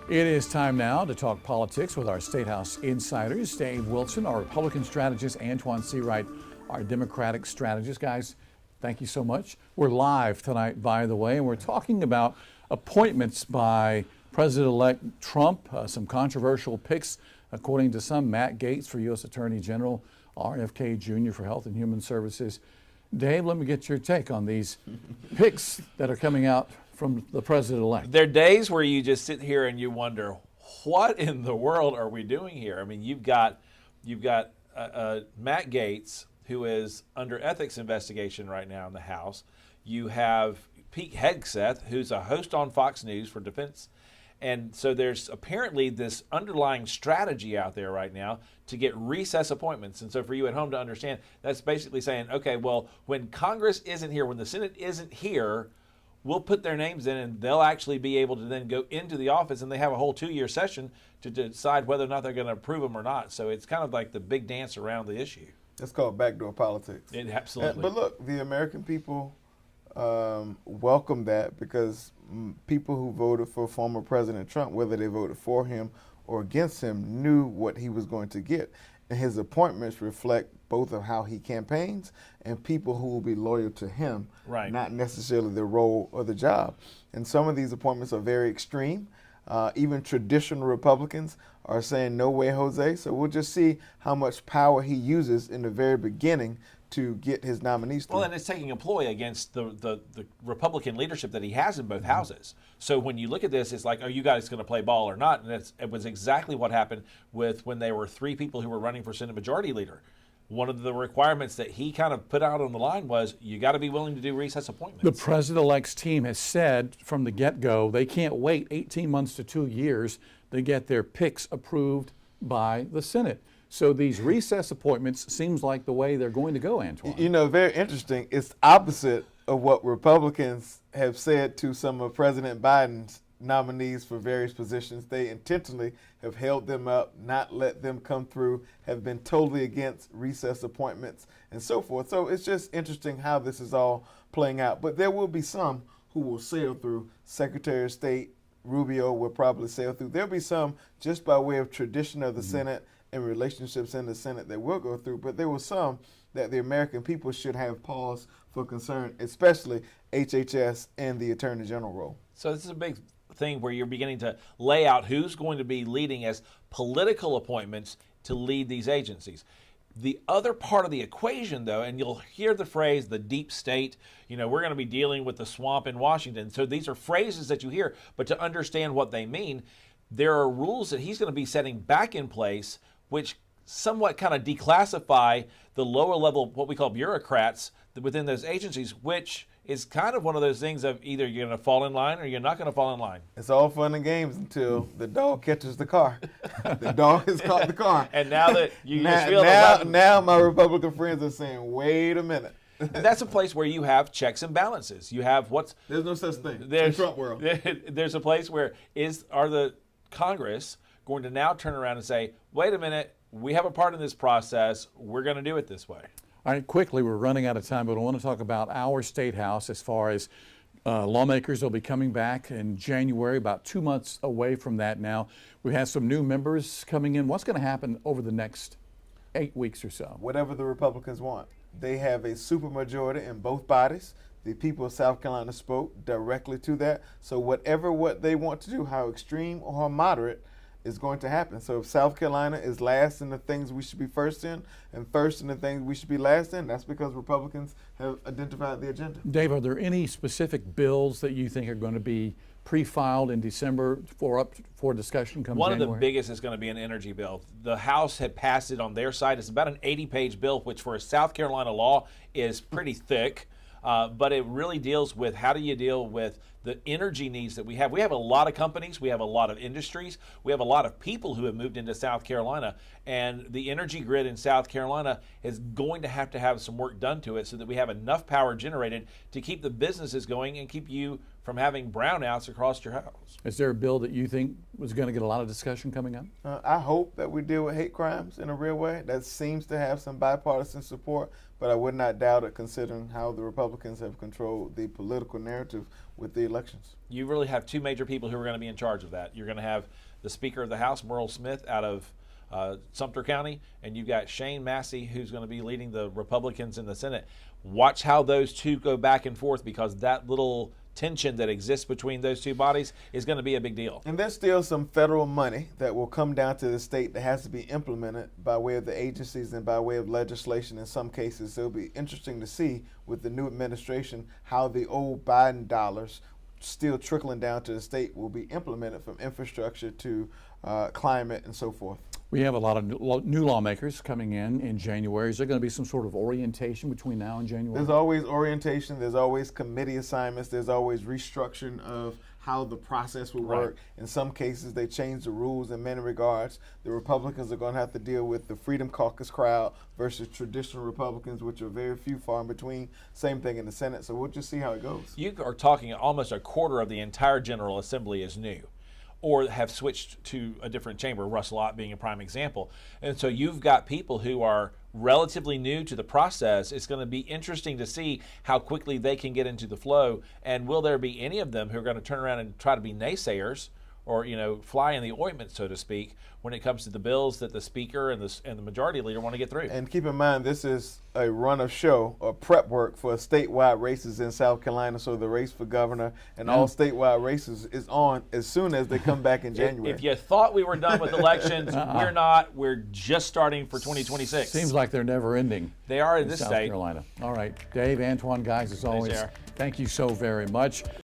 It is time now to talk politics with our State House insiders. Dave Wilson, our Republican strategist, Antoine Seawright, our Democratic strategist. Guys, thank you so much. We're live tonight, by the way, and we're talking about appointments by President-elect Trump, some controversial picks, according to some, Matt Gaetz for U.S. Attorney General, RFK Jr. for Health and Human Services. Dave, let me get your take on these picks that are coming out from the president-elect. There are days where you just sit here and you wonder, what in the world are we doing here? I mean, you've got Matt Gaetz, who is under ethics investigation right now in the House. You have Pete Hegseth, who's a host on Fox News for defense. And so there's apparently this underlying strategy out there right now to get recess appointments. And so for you at home to understand, that's basically saying, okay, well, when Congress isn't here, when the Senate isn't here, we'll put their names in and they'll actually be able to then go into the office, and they have a whole 2-year session to decide whether or not they're going to approve them or not. So it's kind of like the big dance around the issue. It's called backdoor politics. Absolutely. But look, the American people welcome that, because people who voted for former President Trump, whether they voted for him or against him, knew what he was going to get. And his appointments reflect both of how he campaigns and people who will be loyal to him, right, not necessarily the role or the job. And some of these appointments are very extreme. Even traditional Republicans are saying, no way, Jose. So we'll just see how much power he uses in the very beginning to get his nominees through. Well, and it's taking a ploy against the Republican leadership that he has in both houses. So when you look at this, it's like, are you guys going to play ball or not? And it was exactly what happened with when there were 3 people who were running for Senate Majority Leader. One of the requirements that he kind of put out on the line was you got to be willing to do recess appointments. The president-elect's team has said from the get-go they can't wait 18 months to 2 years to get their picks approved by the Senate. So these recess appointments seems like the way they're going to go, Antoine. You know, very interesting. It's opposite of what Republicans have said to some of President Biden's nominees for various positions. They intentionally have held them up, not let them come through, have been totally against recess appointments and so forth. So it's just interesting how this is all playing out. But there will be some who will sail through. Secretary of State Rubio will probably sail through. There'll be some just by way of tradition of the Senate and relationships in the Senate that will go through, but there were some that the American people should have pause for concern, especially HHS and the Attorney General role. So this is a big thing where you're beginning to lay out who's going to be leading as political appointments to lead these agencies. The other part of the equation, though, and you'll hear the phrase, the deep state, we're going to be dealing with the swamp in Washington. So these are phrases that you hear, but to understand what they mean, there are rules that he's going to be setting back in place which somewhat kind of declassify the lower level, what we call bureaucrats within those agencies, which is kind of one of those things of either you're going to fall in line or you're not going to fall in line. It's all fun and games until the dog catches the car. The dog has caught the car. And now that you now, just feel now my Republican friends are saying, wait a minute. And that's a place where you have checks and balances. You have There's no such thing in Trump world. There's a place where are the Congress going to now turn around and say, wait a minute, we have a part in this process, we're going to do it this way. All right, quickly, we're running out of time, but I want to talk about our State House as far as lawmakers will be coming back in January, about 2 months away from that now. We have some new members coming in. What's going to happen over the next 8 weeks or so? Whatever the Republicans want. They have a supermajority in both bodies. The people of South Carolina spoke directly to that. So what they want to do, how extreme or how moderate, is going to happen. So if South Carolina is last in the things we should be first in and first in the things we should be last in, that's because Republicans have identified the agenda. Dave, are there any specific bills that you think are going to be pre-filed in December for discussion come One January? of the biggest is going to be an energy bill. The House had passed it on their side. It's about an 80-page bill, which for a South Carolina law is pretty thick. But it really deals with how do you deal with the energy needs that we have. We have a lot of companies, we have a lot of industries, we have a lot of people who have moved into South Carolina, and the energy grid in South Carolina is going to have some work done to it so that we have enough power generated to keep the businesses going and keep you from having brownouts across your house. Is there a bill that you think was going to get a lot of discussion coming up? I hope that we deal with hate crimes in a real way. That seems to have some bipartisan support, but I would not doubt it considering how the Republicans have controlled the political narrative with the elections. You really have two major people who are going to be in charge of that. You're going to have the Speaker of the House, Merle Smith, out of Sumter County, and you've got Shane Massey, who's going to be leading the Republicans in the Senate. Watch how those two go back and forth, because that little tension that exists between those two bodies is going to be a big deal. And there's still some federal money that will come down to the state that has to be implemented by way of the agencies and by way of legislation in some cases. So it'll be interesting to see with the new administration how the old Biden dollars still trickling down to the state will be implemented, from infrastructure to climate and so forth. We have a lot of new lawmakers coming in January. Is there going to be some sort of orientation between now and January? There's always orientation. There's always committee assignments. There's always restructuring of how the process will work. In some cases, they change the rules in many regards. The Republicans are going to have to deal with the Freedom Caucus crowd versus traditional Republicans, which are very few, far in between. Same thing in the Senate. So we'll just see how it goes. You are talking almost a quarter of the entire General Assembly is new, or have switched to a different chamber, Russell Ott being a prime example. And so you've got people who are relatively new to the process. It's going to be interesting to see how quickly they can get into the flow, and will there be any of them who are going to turn around and try to be naysayers, or fly in the ointment, so to speak, when it comes to the bills that the Speaker and the Majority Leader want to get through. And keep in mind, this is a run of show or prep work for statewide races in South Carolina. So the race for governor and all statewide races is on as soon as they come back in January. If you thought we were done with elections, we're not. We're just starting for 2026. Seems like they're never ending. They are in this South state. Carolina. All right, Dave, Antoine, guys, as always, JR. thank you so very much.